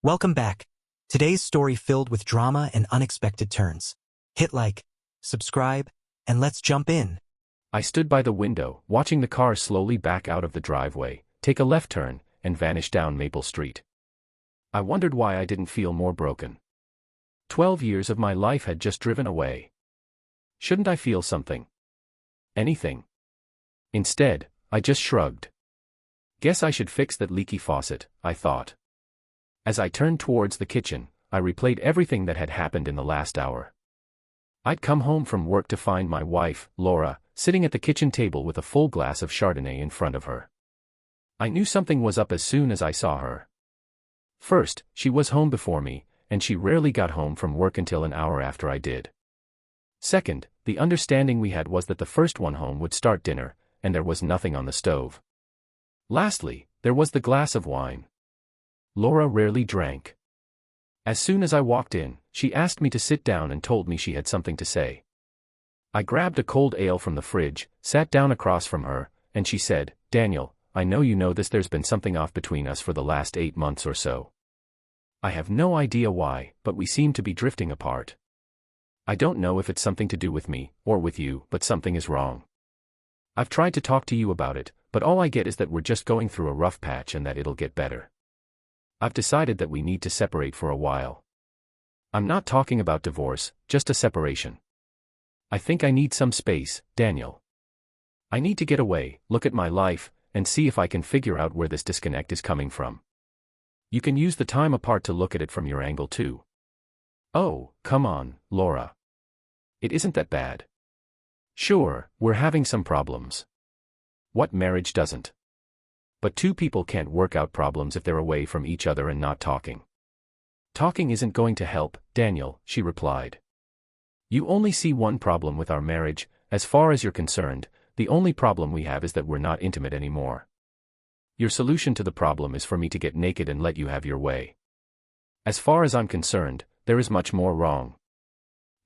Welcome back. Today's story filled with drama and unexpected turns. Hit like, subscribe, and let's jump in. I stood by the window, watching the car slowly back out of the driveway, take a left turn, and vanish down Maple Street. I wondered why I didn't feel more broken. 12 years of my life had just driven away. Shouldn't I feel something? Anything? Instead, I just shrugged. Guess I should fix that leaky faucet, I thought. As I turned towards the kitchen, I replayed everything that had happened in the last hour. I'd come home from work to find my wife, Laura, sitting at the kitchen table with a full glass of Chardonnay in front of her. I knew something was up as soon as I saw her. First, she was home before me, and she rarely got home from work until an hour after I did. Second, the understanding we had was that the first one home would start dinner, and there was nothing on the stove. Lastly, there was the glass of wine. Laura rarely drank. As soon as I walked in, she asked me to sit down and told me she had something to say. I grabbed a cold ale from the fridge, sat down across from her, and she said, "Daniel, I know you know this, there's been something off between us for the last 8 months or so. I have no idea why, but we seem to be drifting apart. I don't know if it's something to do with me, or with you, but something is wrong. I've tried to talk to you about it, but all I get is that we're just going through a rough patch and that it'll get better. I've decided that we need to separate for a while. I'm not talking about divorce, just a separation. I think I need some space, Daniel. I need to get away, look at my life, and see if I can figure out where this disconnect is coming from. You can use the time apart to look at it from your angle too." "Oh, come on, Laura. It isn't that bad. Sure, we're having some problems. What marriage doesn't? But two people can't work out problems if they're away from each other and not talking." "Talking isn't going to help, Daniel," she replied. "You only see one problem with our marriage. As far as you're concerned, the only problem we have is that we're not intimate anymore. Your solution to the problem is for me to get naked and let you have your way. As far as I'm concerned, there is much more wrong.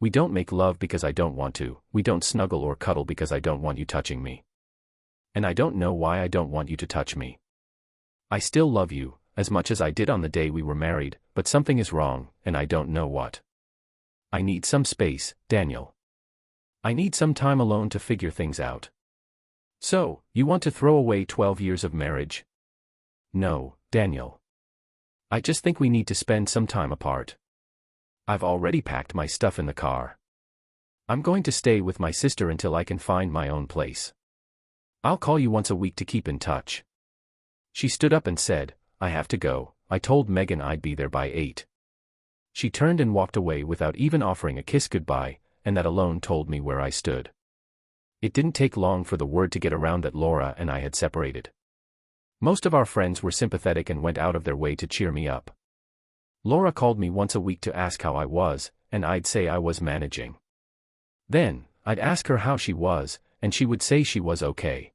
We don't make love because I don't want to, we don't snuggle or cuddle because I don't want you touching me. And I don't know why I don't want you to touch me. I still love you, as much as I did on the day we were married, but something is wrong, and I don't know what. I need some space, Daniel. I need some time alone to figure things out." "So, you want to throw away 12 years of marriage?" "No, Daniel. I just think we need to spend some time apart. I've already packed my stuff in the car. I'm going to stay with my sister until I can find my own place. I'll call you once a week to keep in touch." She stood up and said, "I have to go. I told Megan I'd be there by 8. She turned and walked away without even offering a kiss goodbye, and that alone told me where I stood. It didn't take long for the word to get around that Laura and I had separated. Most of our friends were sympathetic and went out of their way to cheer me up. Laura called me once a week to ask how I was, and I'd say I was managing. Then, I'd ask her how she was, and she would say she was okay.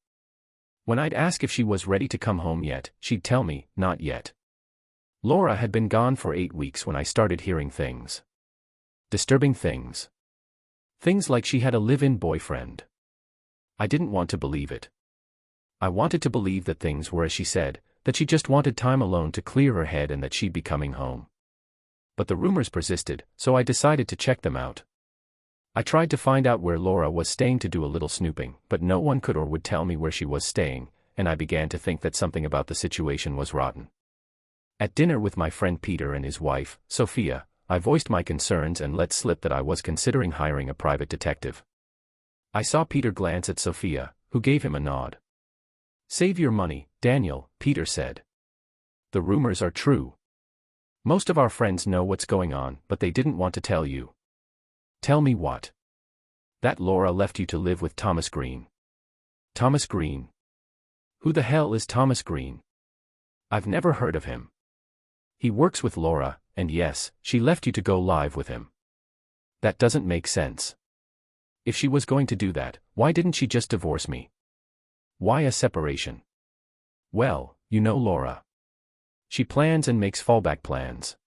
When I'd ask if she was ready to come home yet, she'd tell me, not yet. Laura had been gone for 8 weeks when I started hearing things. Disturbing things. Things like she had a live-in boyfriend. I didn't want to believe it. I wanted to believe that things were as she said, that she just wanted time alone to clear her head and that she'd be coming home. But the rumors persisted, so I decided to check them out. I tried to find out where Laura was staying to do a little snooping, but no one could or would tell me where she was staying, and I began to think that something about the situation was rotten. At dinner with my friend Peter and his wife, Sophia, I voiced my concerns and let slip that I was considering hiring a private detective. I saw Peter glance at Sophia, who gave him a nod. "Save your money, Daniel," Peter said. "The rumors are true. Most of our friends know what's going on, but they didn't want to tell you." "Tell me what?" "That Laura left you to live with Thomas Green." "Thomas Green? Who the hell is Thomas Green? I've never heard of him." "He works with Laura, and yes, she left you to go live with him." "That doesn't make sense. If she was going to do that, why didn't she just divorce me? Why a separation?" "Well, you know Laura. She plans and makes fallback plans.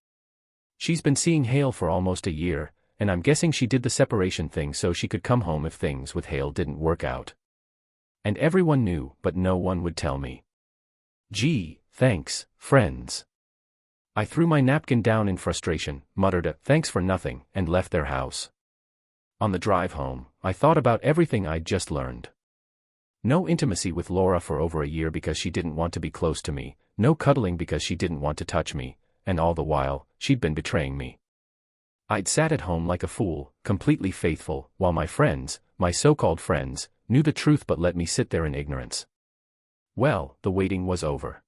She's been seeing Hale for almost a year, and I'm guessing she did the separation thing so she could come home if things with Hale didn't work out. And everyone knew, but no one would tell me. Gee, thanks, friends. I threw my napkin down in frustration, muttered a "thanks for nothing," and left their house. On the drive home, I thought about everything I'd just learned. No intimacy with Laura for over a year because she didn't want to be close to me, no cuddling because she didn't want to touch me, and all the while, she'd been betraying me. I'd sat at home like a fool, completely faithful, while my friends, my so-called friends, knew the truth but let me sit there in ignorance. Well, the waiting was over.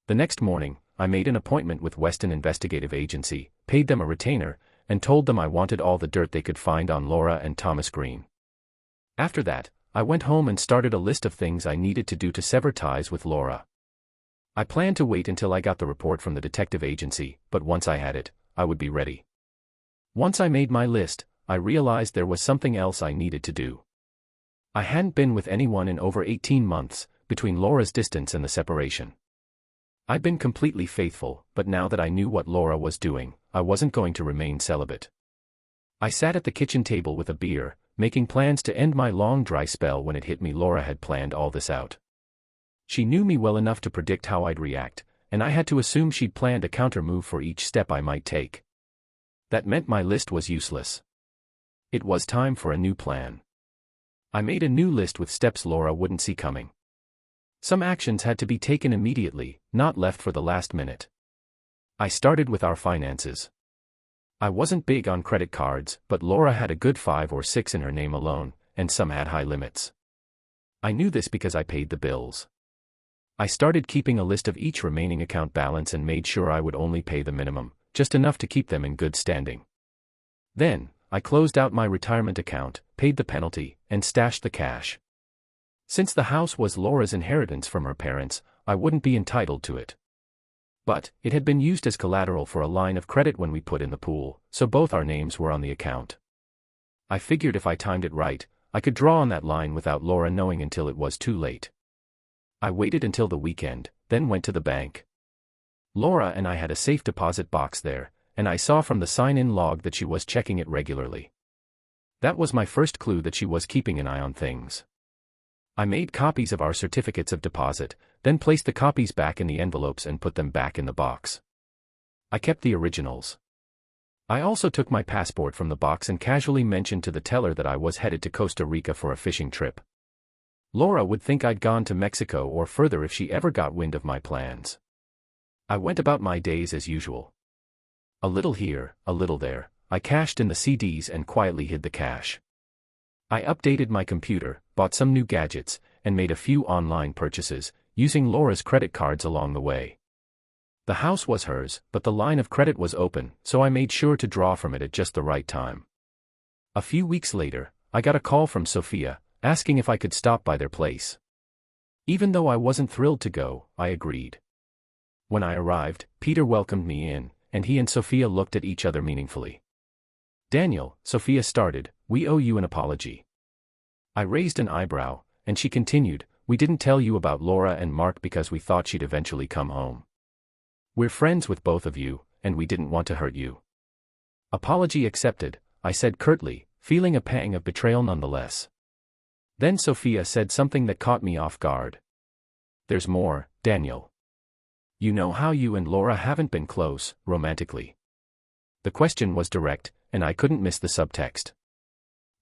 The next morning, I made an appointment with Weston Investigative Agency, paid them a retainer, and told them I wanted all the dirt they could find on Laura and Thomas Green. After that, I went home and started a list of things I needed to do to sever ties with Laura. I planned to wait until I got the report from the detective agency, but once I had it, I would be ready. Once I made my list, I realized there was something else I needed to do. I hadn't been with anyone in over 18 months, between Laura's distance and the separation. I'd been completely faithful, but now that I knew what Laura was doing, I wasn't going to remain celibate. I sat at the kitchen table with a beer, making plans to end my long dry spell when it hit me Laura had planned all this out. She knew me well enough to predict how I'd react, and I had to assume she'd planned a counter-move for each step I might take. That meant my list was useless. It was time for a new plan. I made a new list with steps Laura wouldn't see coming. Some actions had to be taken immediately, not left for the last minute. I started with our finances. I wasn't big on credit cards, but Laura had a good 5 or 6 in her name alone, and some had high limits. I knew this because I paid the bills. I started keeping a list of each remaining account balance and made sure I would only pay the minimum, just enough to keep them in good standing. Then, I closed out my retirement account, paid the penalty, and stashed the cash. Since the house was Laura's inheritance from her parents, I wouldn't be entitled to it. But, it had been used as collateral for a line of credit when we put in the pool, so both our names were on the account. I figured if I timed it right, I could draw on that line without Laura knowing until it was too late. I waited until the weekend, then went to the bank. Laura and I had a safe deposit box there, and I saw from the sign-in log that she was checking it regularly. That was my first clue that she was keeping an eye on things. I made copies of our certificates of deposit, then placed the copies back in the envelopes and put them back in the box. I kept the originals. I also took my passport from the box and casually mentioned to the teller that I was headed to Costa Rica for a fishing trip. Laura would think I'd gone to Mexico or further if she ever got wind of my plans. I went about my days as usual. A little here, a little there, I cashed in the CDs and quietly hid the cash. I updated my computer, bought some new gadgets, and made a few online purchases, using Laura's credit cards along the way. The house was hers, but the line of credit was open, so I made sure to draw from it at just the right time. A few weeks later, I got a call from Sophia, asking if I could stop by their place. Even though I wasn't thrilled to go, I agreed. When I arrived, Peter welcomed me in, and he and Sophia looked at each other meaningfully. "Daniel," Sophia started, "we owe you an apology." I raised an eyebrow, and she continued, "We didn't tell you about Laura and Mark because we thought she'd eventually come home. We're friends with both of you, and we didn't want to hurt you." "Apology accepted," I said curtly, feeling a pang of betrayal nonetheless. Then Sophia said something that caught me off guard. "There's more, Daniel. You know how you and Laura haven't been close, romantically." The question was direct, and I couldn't miss the subtext.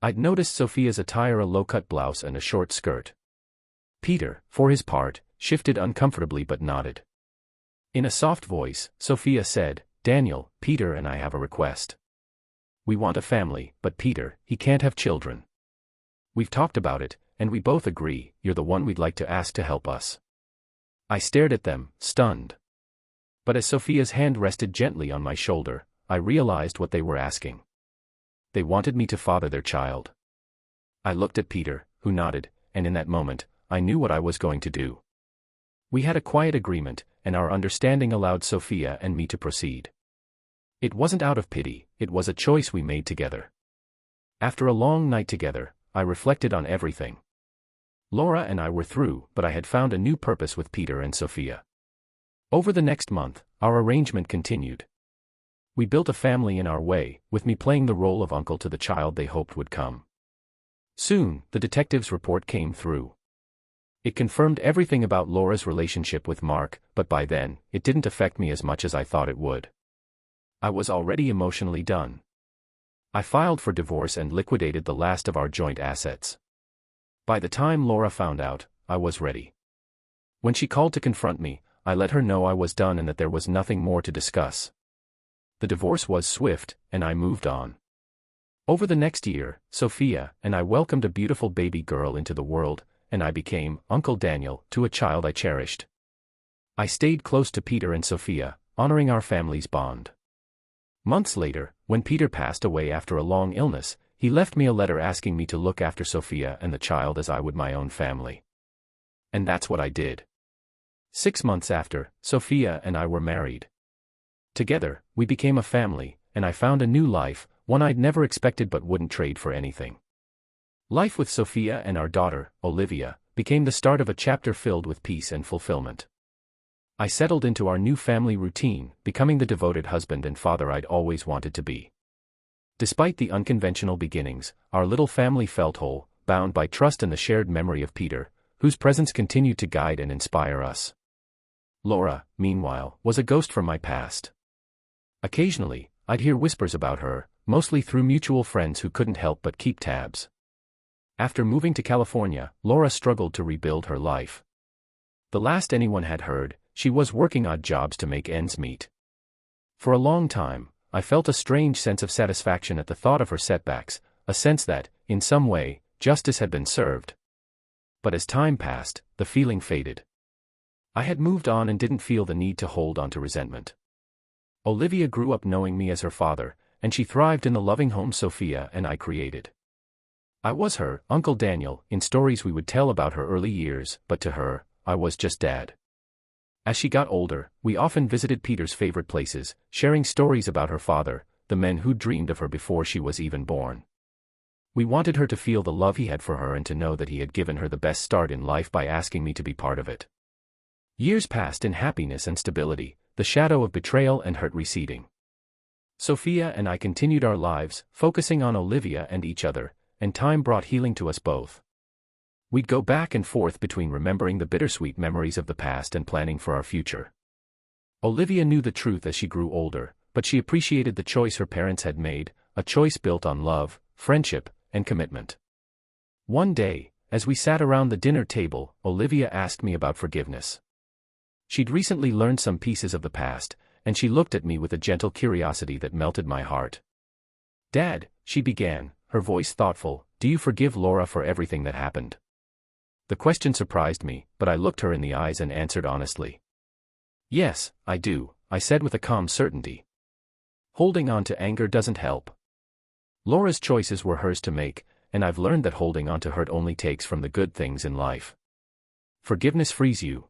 I'd noticed Sophia's attire, a low-cut blouse and a short skirt. Peter, for his part, shifted uncomfortably but nodded. In a soft voice, Sophia said, "Daniel, Peter and I have a request. We want a family, but Peter, he can't have children. We've talked about it, and we both agree, you're the one we'd like to ask to help us." I stared at them, stunned. But as Sophia's hand rested gently on my shoulder, I realized what they were asking. They wanted me to father their child. I looked at Peter, who nodded, and in that moment, I knew what I was going to do. We had a quiet agreement, and our understanding allowed Sophia and me to proceed. It wasn't out of pity, it was a choice we made together. After a long night together, I reflected on everything. Laura and I were through, but I had found a new purpose with Peter and Sophia. Over the next month, our arrangement continued. We built a family in our way, with me playing the role of uncle to the child they hoped would come. Soon, the detective's report came through. It confirmed everything about Laura's relationship with Mark, but by then, it didn't affect me as much as I thought it would. I was already emotionally done. I filed for divorce and liquidated the last of our joint assets. By the time Laura found out, I was ready. When she called to confront me, I let her know I was done and that there was nothing more to discuss. The divorce was swift, and I moved on. Over the next year, Sophia and I welcomed a beautiful baby girl into the world, and I became Uncle Daniel to a child I cherished. I stayed close to Peter and Sophia, honoring our family's bond. Months later, when Peter passed away after a long illness, he left me a letter asking me to look after Sophia and the child as I would my own family. And that's what I did. 6 months after, Sophia and I were married. Together, we became a family, and I found a new life, one I'd never expected but wouldn't trade for anything. Life with Sophia and our daughter, Olivia, became the start of a chapter filled with peace and fulfillment. I settled into our new family routine, becoming the devoted husband and father I'd always wanted to be. Despite the unconventional beginnings, our little family felt whole, bound by trust and the shared memory of Peter, whose presence continued to guide and inspire us. Laura, meanwhile, was a ghost from my past. Occasionally, I'd hear whispers about her, mostly through mutual friends who couldn't help but keep tabs. After moving to California, Laura struggled to rebuild her life. The last anyone had heard, she was working odd jobs to make ends meet. For a long time, I felt a strange sense of satisfaction at the thought of her setbacks, a sense that, in some way, justice had been served. But as time passed, the feeling faded. I had moved on and didn't feel the need to hold on to resentment. Olivia grew up knowing me as her father, and she thrived in the loving home Sophia and I created. I was her Uncle Daniel in stories we would tell about her early years, but to her, I was just Dad. As she got older, we often visited Peter's favorite places, sharing stories about her father, the men who dreamed of her before she was even born. We wanted her to feel the love he had for her and to know that he had given her the best start in life by asking me to be part of it. Years passed in happiness and stability, the shadow of betrayal and hurt receding. Sophia and I continued our lives, focusing on Olivia and each other, and time brought healing to us both. We'd go back and forth between remembering the bittersweet memories of the past and planning for our future. Olivia knew the truth as she grew older, but she appreciated the choice her parents had made, a choice built on love, friendship, and commitment. One day, as we sat around the dinner table, Olivia asked me about forgiveness. She'd recently learned some pieces of the past, and she looked at me with a gentle curiosity that melted my heart. "Dad," she began, her voice thoughtful, "do you forgive Laura for everything that happened?" The question surprised me, but I looked her in the eyes and answered honestly. "Yes, I do," I said with a calm certainty. Holding on to anger doesn't help. Laura's choices were hers to make, and I've learned that holding on to hurt only takes from the good things in life. Forgiveness frees you.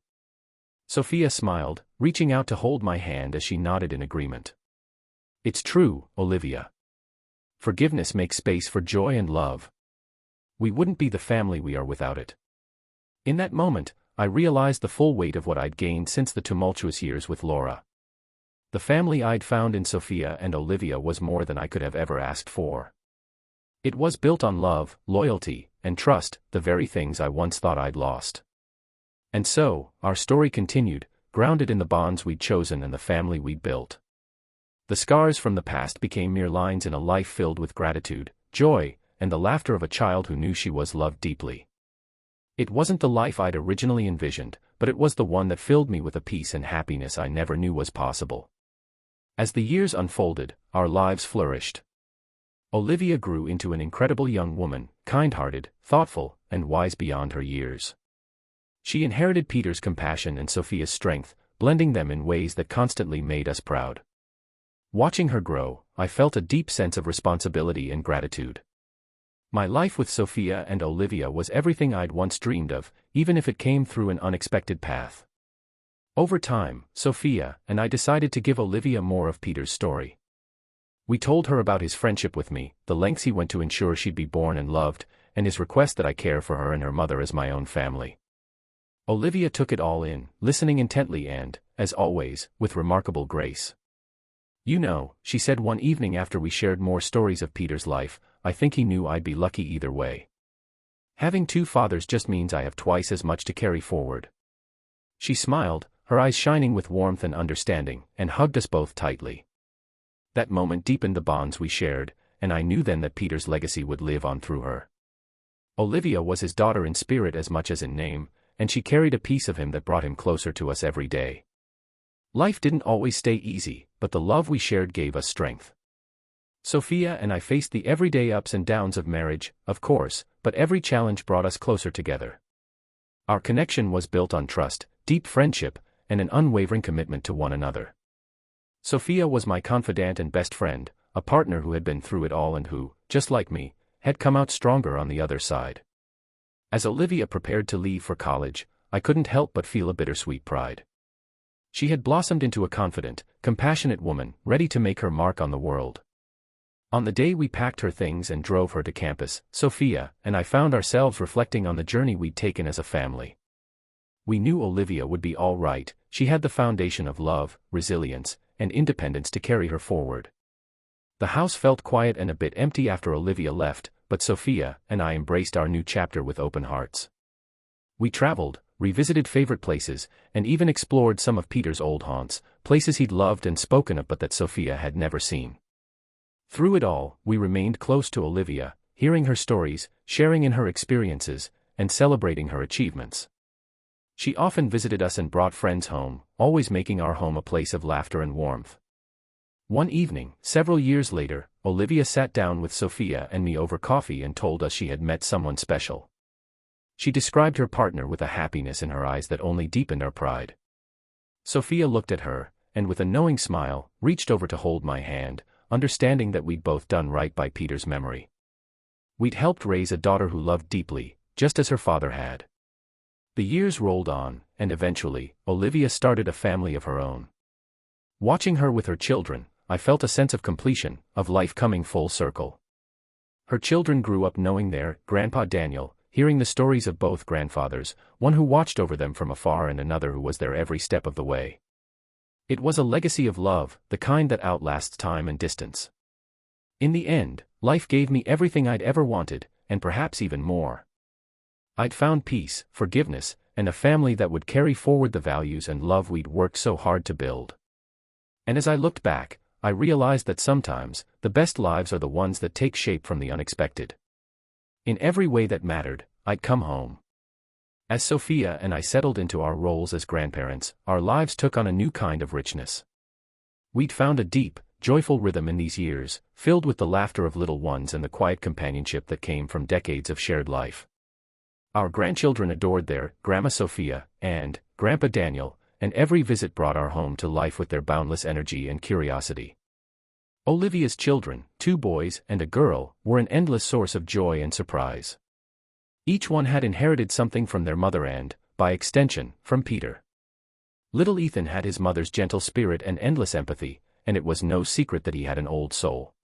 Sophia smiled, reaching out to hold my hand as she nodded in agreement. It's true, Olivia. Forgiveness makes space for joy and love. We wouldn't be the family we are without it. In that moment, I realized the full weight of what I'd gained since the tumultuous years with Laura. The family I'd found in Sophia and Olivia was more than I could have ever asked for. It was built on love, loyalty, and trust, the very things I once thought I'd lost. And so, our story continued, grounded in the bonds we'd chosen and the family we'd built. The scars from the past became mere lines in a life filled with gratitude, joy, and the laughter of a child who knew she was loved deeply. It wasn't the life I'd originally envisioned, but it was the one that filled me with a peace and happiness I never knew was possible. As the years unfolded, our lives flourished. Olivia grew into an incredible young woman, kind-hearted, thoughtful, and wise beyond her years. She inherited Peter's compassion and Sophia's strength, blending them in ways that constantly made us proud. Watching her grow, I felt a deep sense of responsibility and gratitude. My life with Sophia and Olivia was everything I'd once dreamed of, even if it came through an unexpected path. Over time, Sophia and I decided to give Olivia more of Peter's story. We told her about his friendship with me, the lengths he went to ensure she'd be born and loved, and his request that I care for her and her mother as my own family. Olivia took it all in, listening intently and, as always, with remarkable grace. "You know," she said one evening after we shared more stories of Peter's life, "I think he knew I'd be lucky either way." Having two fathers just means I have twice as much to carry forward. She smiled, her eyes shining with warmth and understanding, and hugged us both tightly. That moment deepened the bonds we shared, and I knew then that Peter's legacy would live on through her. Olivia was his daughter in spirit as much as in name, and she carried a piece of him that brought him closer to us every day. Life didn't always stay easy, but the love we shared gave us strength. Sophia and I faced the everyday ups and downs of marriage, of course, but every challenge brought us closer together. Our connection was built on trust, deep friendship, and an unwavering commitment to one another. Sophia was my confidant and best friend, a partner who had been through it all and who, just like me, had come out stronger on the other side. As Olivia prepared to leave for college, I couldn't help but feel a bittersweet pride. She had blossomed into a confident, compassionate woman, ready to make her mark on the world. On the day we packed her things and drove her to campus, Sophia and I found ourselves reflecting on the journey we'd taken as a family. We knew Olivia would be all right. She had the foundation of love, resilience, and independence to carry her forward. The house felt quiet and a bit empty after Olivia left, but Sophia and I embraced our new chapter with open hearts. We traveled, revisited favorite places, and even explored some of Peter's old haunts, places he'd loved and spoken of but that Sophia had never seen. Through it all, we remained close to Olivia, hearing her stories, sharing in her experiences, and celebrating her achievements. She often visited us and brought friends home, always making our home a place of laughter and warmth. One evening, several years later, Olivia sat down with Sophia and me over coffee and told us she had met someone special. She described her partner with a happiness in her eyes that only deepened our pride. Sophia looked at her, and with a knowing smile, reached over to hold my hand, understanding that we'd both done right by Peter's memory. We'd helped raise a daughter who loved deeply, just as her father had. The years rolled on, and eventually, Olivia started a family of her own. Watching her with her children, I felt a sense of completion, of life coming full circle. Her children grew up knowing their grandpa Daniel, hearing the stories of both grandfathers, one who watched over them from afar and another who was there every step of the way. It was a legacy of love, the kind that outlasts time and distance. In the end, life gave me everything I'd ever wanted, and perhaps even more. I'd found peace, forgiveness, and a family that would carry forward the values and love we'd worked so hard to build. And as I looked back, I realized that sometimes, the best lives are the ones that take shape from the unexpected. In every way that mattered, I'd come home. As Sophia and I settled into our roles as grandparents, our lives took on a new kind of richness. We'd found a deep, joyful rhythm in these years, filled with the laughter of little ones and the quiet companionship that came from decades of shared life. Our grandchildren adored their Grandma Sophia and Grandpa Daniel, and every visit brought our home to life with their boundless energy and curiosity. Olivia's children, 2 boys and a girl, were an endless source of joy and surprise. Each one had inherited something from their mother and, by extension, from Peter. Little Ethan had his mother's gentle spirit and endless empathy, and it was no secret that he had an old soul.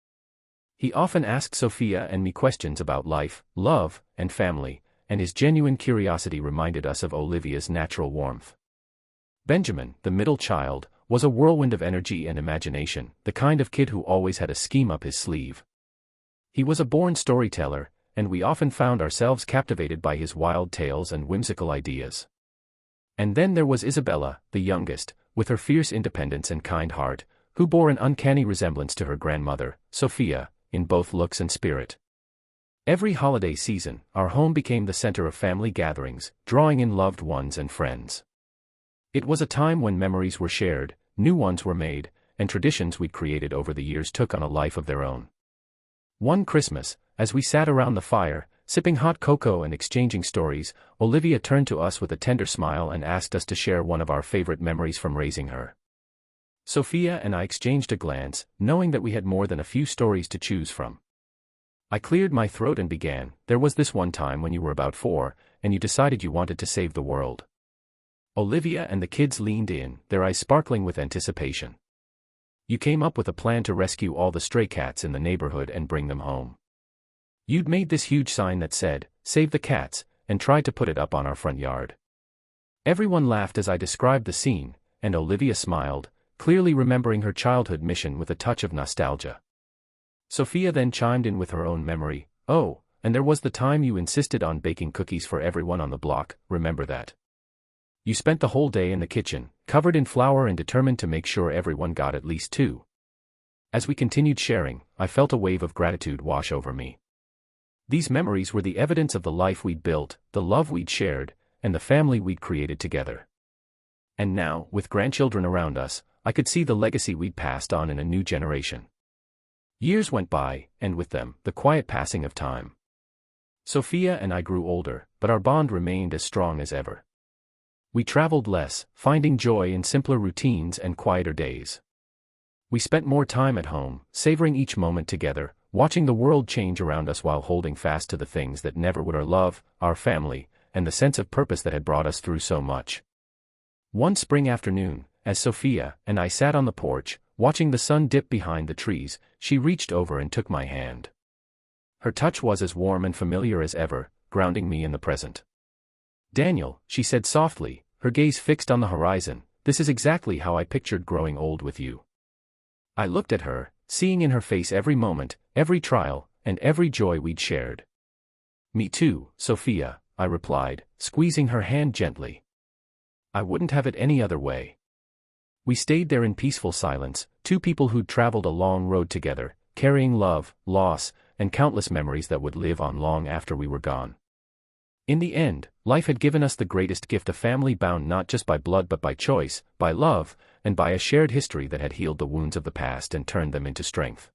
He often asked Sophia and me questions about life, love, and family, and his genuine curiosity reminded us of Olivia's natural warmth. Benjamin, the middle child, was a whirlwind of energy and imagination, the kind of kid who always had a scheme up his sleeve. He was a born storyteller, and we often found ourselves captivated by his wild tales and whimsical ideas. And then there was Isabella, the youngest, with her fierce independence and kind heart, who bore an uncanny resemblance to her grandmother, Sophia, in both looks and spirit. Every holiday season, our home became the center of family gatherings, drawing in loved ones and friends. It was a time when memories were shared, new ones were made, and traditions we'd created over the years took on a life of their own. One Christmas, as we sat around the fire, sipping hot cocoa and exchanging stories, Olivia turned to us with a tender smile and asked us to share one of our favorite memories from raising her. Sophia and I exchanged a glance, knowing that we had more than a few stories to choose from. I cleared my throat and began, "There was this one time when you were about 4, and you decided you wanted to save the world." Olivia and the kids leaned in, their eyes sparkling with anticipation. "You came up with a plan to rescue all the stray cats in the neighborhood and bring them home. You'd made this huge sign that said, 'Save the cats,' and tried to put it up on our front yard." Everyone laughed as I described the scene, and Olivia smiled, clearly remembering her childhood mission with a touch of nostalgia. Sophia then chimed in with her own memory, "Oh, And there was the time you insisted on baking cookies for everyone on the block, remember that? You spent the whole day in the kitchen, covered in flour and determined to make sure everyone got at least two. As we continued sharing, I felt a wave of gratitude wash over me. These memories were the evidence of the life we'd built, the love we'd shared, and the family we'd created together. And now, with grandchildren around us, I could see the legacy we'd passed on in a new generation. Years went by, and with them, the quiet passing of time. Sophia and I grew older, but our bond remained as strong as ever. We traveled less, finding joy in simpler routines and quieter days. We spent more time at home, savoring each moment together, watching the world change around us while holding fast to the things that never would: our love, our family, and the sense of purpose that had brought us through so much. One spring afternoon, as Sophia and I sat on the porch, watching the sun dip behind the trees, she reached over and took my hand. Her touch was as warm and familiar as ever, grounding me in the present. "Daniel," she said softly, her gaze fixed on the horizon, "this is exactly how I pictured growing old with you." I looked at her, seeing in her face every moment, every trial, and every joy we'd shared. "Me too, Sophia," I replied, squeezing her hand gently. "I wouldn't have it any other way." We stayed there in peaceful silence, two people who'd traveled a long road together, carrying love, loss, and countless memories that would live on long after we were gone. In the end, life had given us the greatest gift: a family bound not just by blood but by choice, by love, and by a shared history that had healed the wounds of the past and turned them into strength.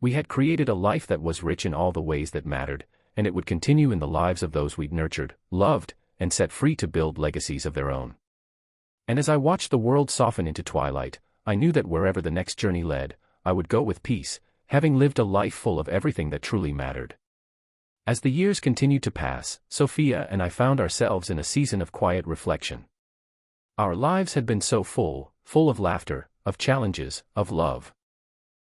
We had created a life that was rich in all the ways that mattered, and it would continue in the lives of those we'd nurtured, loved, and set free to build legacies of their own. And as I watched the world soften into twilight, I knew that wherever the next journey led, I would go with peace, having lived a life full of everything that truly mattered. As the years continued to pass, Sophia and I found ourselves in a season of quiet reflection. Our lives had been so full of laughter, of challenges, of love.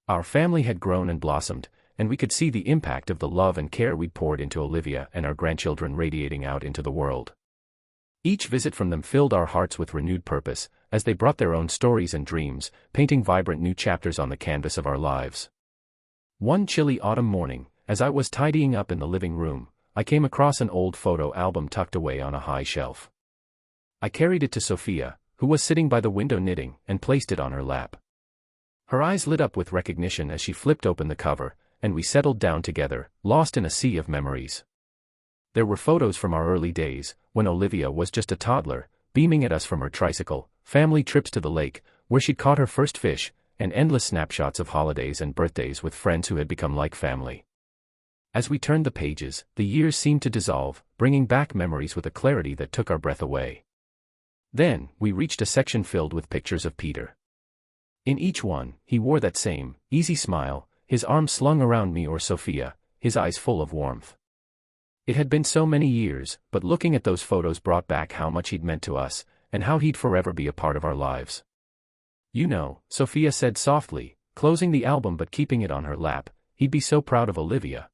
Our family had grown and blossomed, and we could see the impact of the love and care we'd poured into Olivia and our grandchildren radiating out into the world. Each visit from them filled our hearts with renewed purpose, as they brought their own stories and dreams, painting vibrant new chapters on the canvas of our lives. One chilly autumn morning, as I was tidying up in the living room, I came across an old photo album tucked away on a high shelf. I carried it to Sophia, who was sitting by the window knitting, and placed it on her lap. Her eyes lit up with recognition as she flipped open the cover, and we settled down together, lost in a sea of memories. There were photos from our early days, when Olivia was just a toddler, beaming at us from her tricycle, family trips to the lake, where she'd caught her first fish, and endless snapshots of holidays and birthdays with friends who had become like family. As we turned the pages, the years seemed to dissolve, bringing back memories with a clarity that took our breath away. Then, we reached a section filled with pictures of Peter. In each one, he wore that same, easy smile, his arms slung around me or Sophia, his eyes full of warmth. It had been so many years, but looking at those photos brought back how much he'd meant to us, and how he'd forever be a part of our lives. "You know," Sophia said softly, closing the album but keeping it on her lap, "he'd be so proud of Olivia.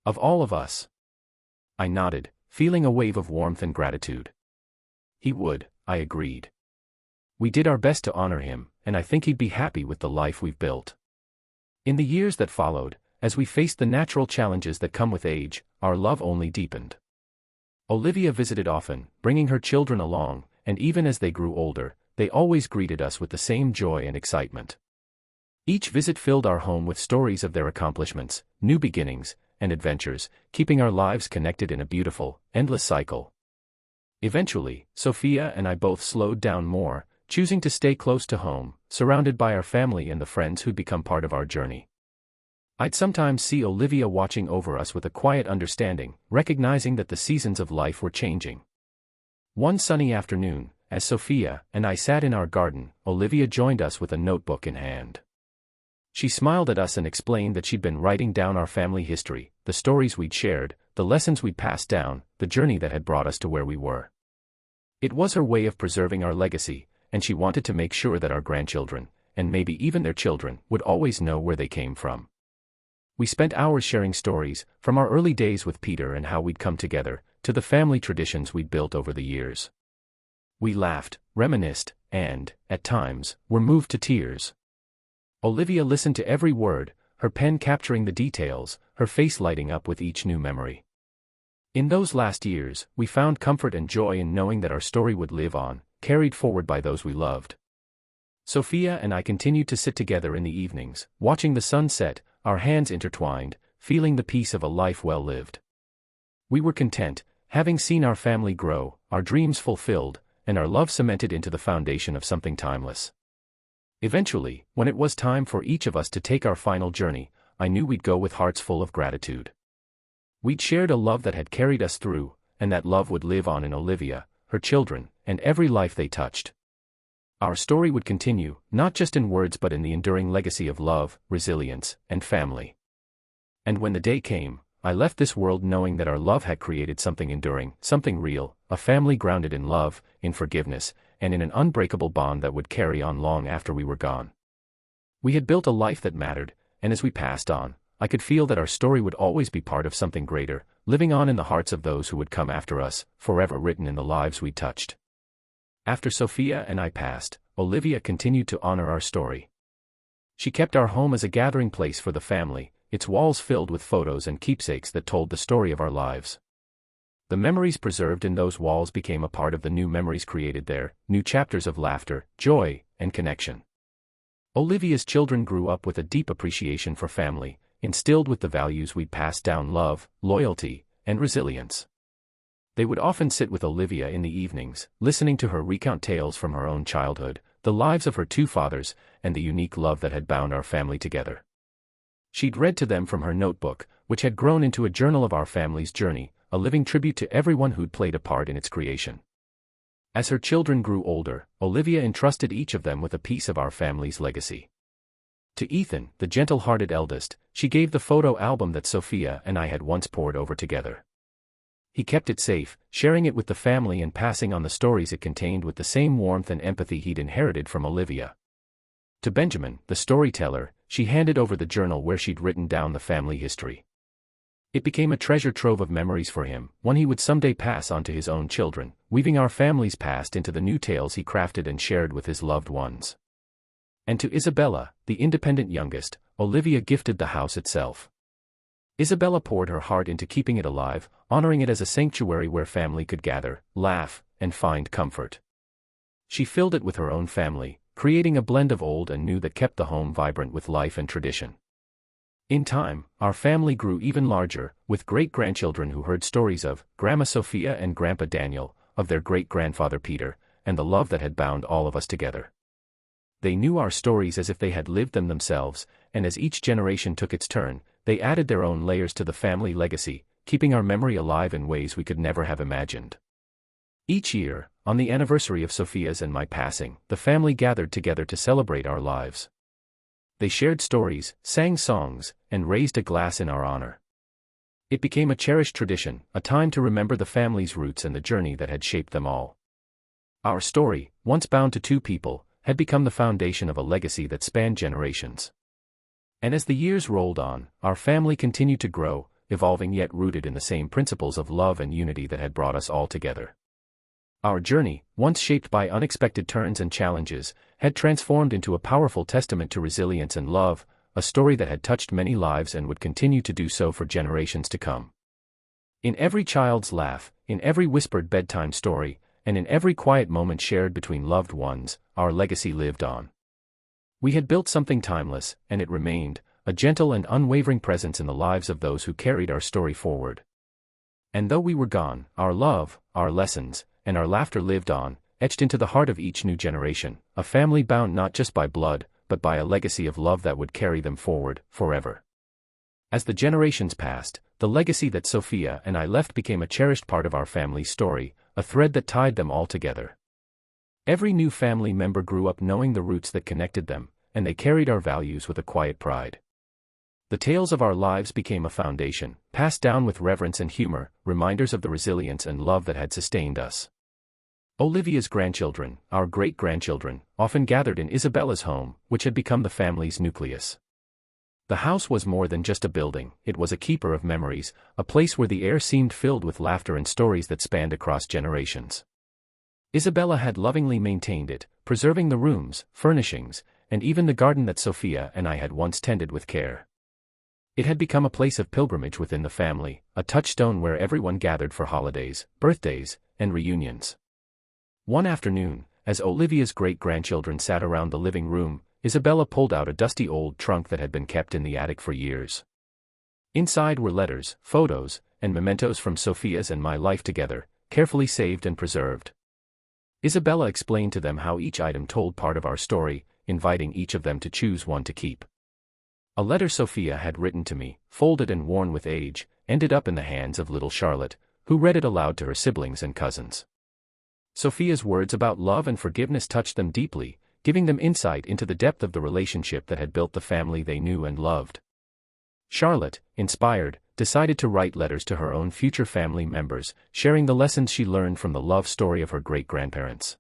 Of all of us." I nodded, feeling a wave of warmth and gratitude. "He would," I agreed. "We did our best to honor him, and I think he'd be happy with the life we've built." In the years that followed, as we faced the natural challenges that come with age, our love only deepened. Olivia visited often, bringing her children along, and even as they grew older, they always greeted us with the same joy and excitement. Each visit filled our home with stories of their accomplishments, new beginnings, and adventures, keeping our lives connected in a beautiful, endless cycle. Eventually, Sophia and I both slowed down more, choosing to stay close to home, surrounded by our family and the friends who'd become part of our journey. I'd sometimes see Olivia watching over us with a quiet understanding, recognizing that the seasons of life were changing. One sunny afternoon, as Sophia and I sat in our garden, Olivia joined us with a notebook in hand. She smiled at us and explained that she'd been writing down our family history, the stories we'd shared, the lessons we'd passed down, the journey that had brought us to where we were. It was her way of preserving our legacy, and she wanted to make sure that our grandchildren, and maybe even their children, would always know where they came from. We spent hours sharing stories, from our early days with Peter and how we'd come together, to the family traditions we'd built over the years. We laughed, reminisced, and, at times, were moved to tears. Olivia listened to every word, her pen capturing the details, her face lighting up with each new memory. In those last years, we found comfort and joy in knowing that our story would live on, carried forward by those we loved. Sophia and I continued to sit together in the evenings, watching the sun set, our hands intertwined, feeling the peace of a life well lived. We were content, having seen our family grow, our dreams fulfilled, and our love cemented into the foundation of something timeless. Eventually, when it was time for each of us to take our final journey, I knew we'd go with hearts full of gratitude. We'd shared a love that had carried us through, and that love would live on in Olivia, her children, and every life they touched. Our story would continue, not just in words but in the enduring legacy of love, resilience, and family. And when the day came, I left this world knowing that our love had created something enduring, something real, a family grounded in love, in forgiveness, and in an unbreakable bond that would carry on long after we were gone. We had built a life that mattered, and as we passed on, I could feel that our story would always be part of something greater, living on in the hearts of those who would come after us, forever written in the lives we touched. After Sophia and I passed, Olivia continued to honor our story. She kept our home as a gathering place for the family, its walls filled with photos and keepsakes that told the story of our lives. The memories preserved in those walls became a part of the new memories created there, new chapters of laughter, joy, and connection. Olivia's children grew up with a deep appreciation for family, instilled with the values we'd passed down: love, loyalty, and resilience. They would often sit with Olivia in the evenings, listening to her recount tales from her own childhood, the lives of her two fathers, and the unique love that had bound our family together. She'd read to them from her notebook, which had grown into a journal of our family's journey, a living tribute to everyone who'd played a part in its creation. As her children grew older, Olivia entrusted each of them with a piece of our family's legacy. To Ethan, the gentle-hearted eldest, she gave the photo album that Sophia and I had once pored over together. He kept it safe, sharing it with the family and passing on the stories it contained with the same warmth and empathy he'd inherited from Olivia. To Benjamin, the storyteller, she handed over the journal where she'd written down the family history. It became a treasure trove of memories for him, one he would someday pass on to his own children, weaving our family's past into the new tales he crafted and shared with his loved ones. And to Isabella, the independent youngest, Olivia gifted the house itself. Isabella poured her heart into keeping it alive, honoring it as a sanctuary where family could gather, laugh, and find comfort. She filled it with her own family, creating a blend of old and new that kept the home vibrant with life and tradition. In time, our family grew even larger, with great-grandchildren who heard stories of Grandma Sophia and Grandpa Daniel, of their great-grandfather Peter, and the love that had bound all of us together. They knew our stories as if they had lived them themselves, and as each generation took its turn, they added their own layers to the family legacy, keeping our memory alive in ways we could never have imagined. Each year, on the anniversary of Sophia's and my passing, the family gathered together to celebrate our lives. They shared stories, sang songs, and raised a glass in our honor. It became a cherished tradition, a time to remember the family's roots and the journey that had shaped them all. Our story, once bound to two people, had become the foundation of a legacy that spanned generations. And as the years rolled on, our family continued to grow, evolving yet rooted in the same principles of love and unity that had brought us all together. Our journey, once shaped by unexpected turns and challenges, had transformed into a powerful testament to resilience and love, a story that had touched many lives and would continue to do so for generations to come. In every child's laugh, in every whispered bedtime story, and in every quiet moment shared between loved ones, our legacy lived on. We had built something timeless, and it remained, a gentle and unwavering presence in the lives of those who carried our story forward. And though we were gone, our love, our lessons, and our laughter lived on, etched into the heart of each new generation, a family bound not just by blood, but by a legacy of love that would carry them forward, forever. As the generations passed, the legacy that Sophia and I left became a cherished part of our family's story, a thread that tied them all together. Every new family member grew up knowing the roots that connected them, and they carried our values with a quiet pride. The tales of our lives became a foundation, passed down with reverence and humor, reminders of the resilience and love that had sustained us. Olivia's grandchildren, our great-grandchildren, often gathered in Isabella's home, which had become the family's nucleus. The house was more than just a building, it was a keeper of memories, a place where the air seemed filled with laughter and stories that spanned across generations. Isabella had lovingly maintained it, preserving the rooms, furnishings, and even the garden that Sophia and I had once tended with care. It had become a place of pilgrimage within the family, a touchstone where everyone gathered for holidays, birthdays, and reunions. One afternoon, as Olivia's great-grandchildren sat around the living room, Isabella pulled out a dusty old trunk that had been kept in the attic for years. Inside were letters, photos, and mementos from Sophia's and my life together, carefully saved and preserved. Isabella explained to them how each item told part of our story, inviting each of them to choose one to keep. A letter Sophia had written to me, folded and worn with age, ended up in the hands of little Charlotte, who read it aloud to her siblings and cousins. Sophia's words about love and forgiveness touched them deeply, giving them insight into the depth of the relationship that had built the family they knew and loved. Charlotte, inspired, decided to write letters to her own future family members, sharing the lessons she learned from the love story of her great-grandparents.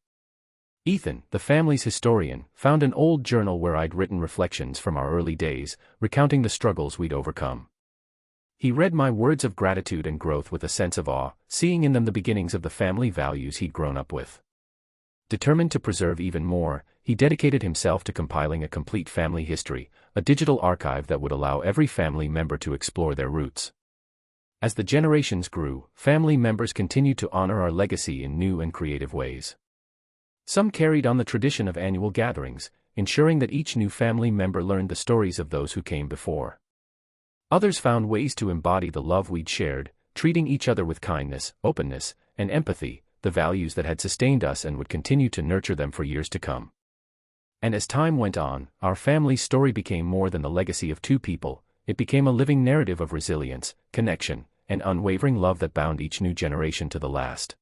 Ethan, the family's historian, found an old journal where I'd written reflections from our early days, recounting the struggles we'd overcome. He read my words of gratitude and growth with a sense of awe, seeing in them the beginnings of the family values he'd grown up with. Determined to preserve even more, he dedicated himself to compiling a complete family history, a digital archive that would allow every family member to explore their roots. As the generations grew, family members continued to honor our legacy in new and creative ways. Some carried on the tradition of annual gatherings, ensuring that each new family member learned the stories of those who came before. Others found ways to embody the love we'd shared, treating each other with kindness, openness, and empathy, the values that had sustained us and would continue to nurture them for years to come. And as time went on, our family's story became more than the legacy of two people. It became a living narrative of resilience, connection, and unwavering love that bound each new generation to the last.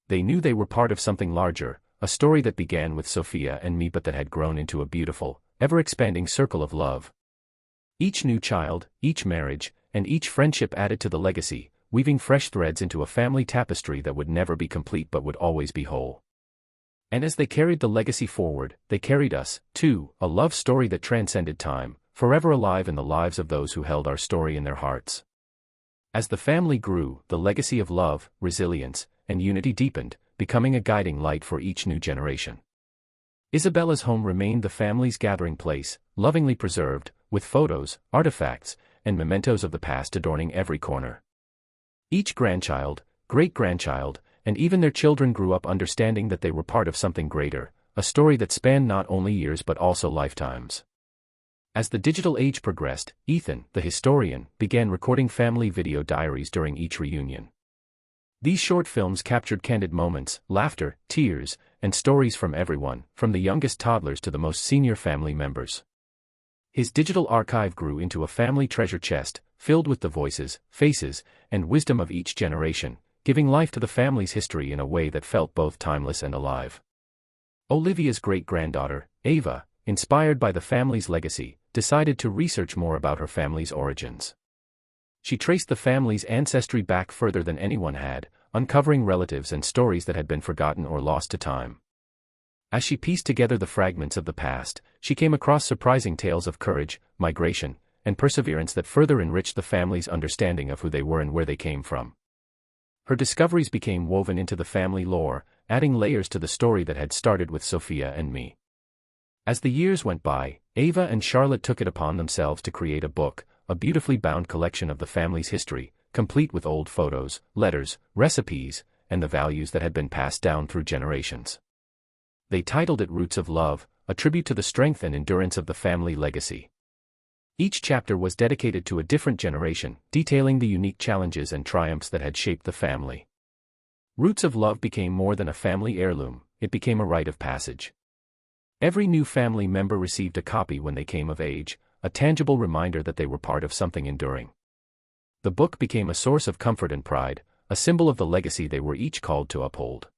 They knew they were part of something larger, a story that began with Sophia and me but that had grown into a beautiful, ever-expanding circle of love. Each new child, each marriage, and each friendship added to the legacy, weaving fresh threads into a family tapestry that would never be complete but would always be whole. And as they carried the legacy forward, they carried us, too, a love story that transcended time, forever alive in the lives of those who held our story in their hearts. As the family grew, the legacy of love, resilience, and unity deepened, becoming a guiding light for each new generation. Isabella's home remained the family's gathering place, lovingly preserved, with photos, artifacts, and mementos of the past adorning every corner. Each grandchild, great-grandchild, and even their children grew up understanding that they were part of something greater, a story that spanned not only years but also lifetimes. As the digital age progressed, Ethan, the historian, began recording family video diaries during each reunion. These short films captured candid moments, laughter, tears, and stories from everyone, from the youngest toddlers to the most senior family members. His digital archive grew into a family treasure chest, filled with the voices, faces, and wisdom of each generation, giving life to the family's history in a way that felt both timeless and alive. Olivia's great-granddaughter, Ava, inspired by the family's legacy, decided to research more about her family's origins. She traced the family's ancestry back further than anyone had, uncovering relatives and stories that had been forgotten or lost to time. As she pieced together the fragments of the past, she came across surprising tales of courage, migration, and perseverance that further enriched the family's understanding of who they were and where they came from. Her discoveries became woven into the family lore, adding layers to the story that had started with Sophia and me. As the years went by, Ava and Charlotte took it upon themselves to create a book, a beautifully bound collection of the family's history, complete with old photos, letters, recipes, and the values that had been passed down through generations. They titled it Roots of Love, a tribute to the strength and endurance of the family legacy. Each chapter was dedicated to a different generation, detailing the unique challenges and triumphs that had shaped the family. Roots of Love became more than a family heirloom, it became a rite of passage. Every new family member received a copy when they came of age, a tangible reminder that they were part of something enduring. The book became a source of comfort and pride, a symbol of the legacy they were each called to uphold.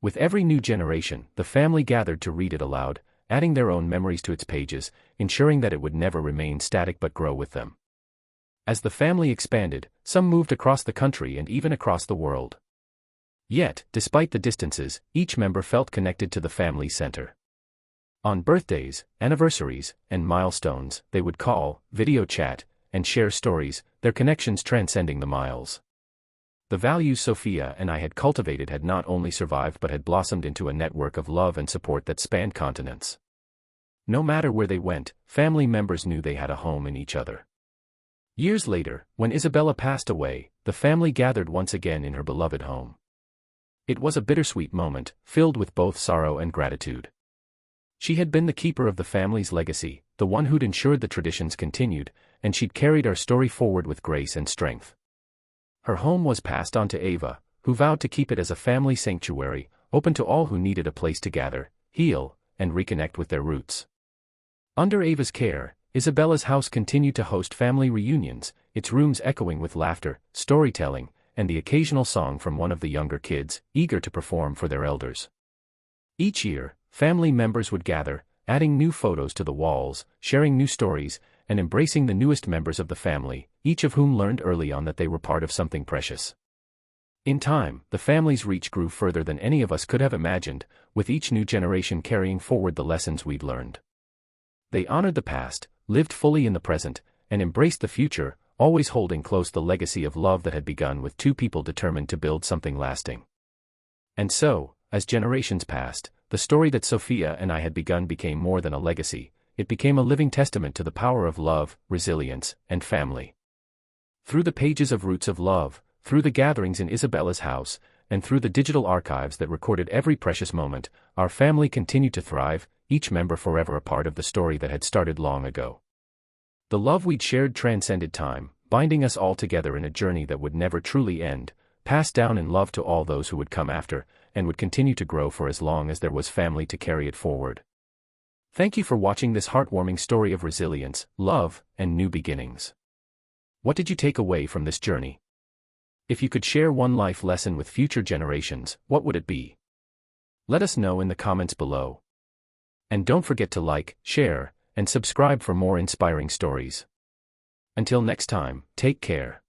With every new generation, the family gathered to read it aloud, adding their own memories to its pages, ensuring that it would never remain static but grow with them. As the family expanded, some moved across the country and even across the world. Yet, despite the distances, each member felt connected to the family center. On birthdays, anniversaries, and milestones, they would call, video chat, and share stories, their connections transcending the miles. The values Sophia and I had cultivated had not only survived but had blossomed into a network of love and support that spanned continents. No matter where they went, family members knew they had a home in each other. Years later, when Isabella passed away, the family gathered once again in her beloved home. It was a bittersweet moment, filled with both sorrow and gratitude. She had been the keeper of the family's legacy, the one who'd ensured the traditions continued, and she'd carried our story forward with grace and strength. Her home was passed on to Ava, who vowed to keep it as a family sanctuary, open to all who needed a place to gather, heal, and reconnect with their roots. Under Ava's care, Isabella's house continued to host family reunions, its rooms echoing with laughter, storytelling, and the occasional song from one of the younger kids, eager to perform for their elders. Each year, family members would gather, adding new photos to the walls, sharing new stories, and embracing the newest members of the family, each of whom learned early on that they were part of something precious. In time, the family's reach grew further than any of us could have imagined, with each new generation carrying forward the lessons we'd learned. They honored the past, lived fully in the present, and embraced the future, always holding close the legacy of love that had begun with two people determined to build something lasting. And so, as generations passed, the story that Sophia and I had begun became more than a legacy, it became a living testament to the power of love, resilience, and family. Through the pages of Roots of Love, through the gatherings in Isabella's house, and through the digital archives that recorded every precious moment, our family continued to thrive, each member forever a part of the story that had started long ago. The love we'd shared transcended time, binding us all together in a journey that would never truly end, passed down in love to all those who would come after, and would continue to grow for as long as there was family to carry it forward. Thank you for watching this heartwarming story of resilience, love, and new beginnings. What did you take away from this journey? If you could share one life lesson with future generations, what would it be? Let us know in the comments below. And don't forget to like, share, and subscribe for more inspiring stories. Until next time, take care.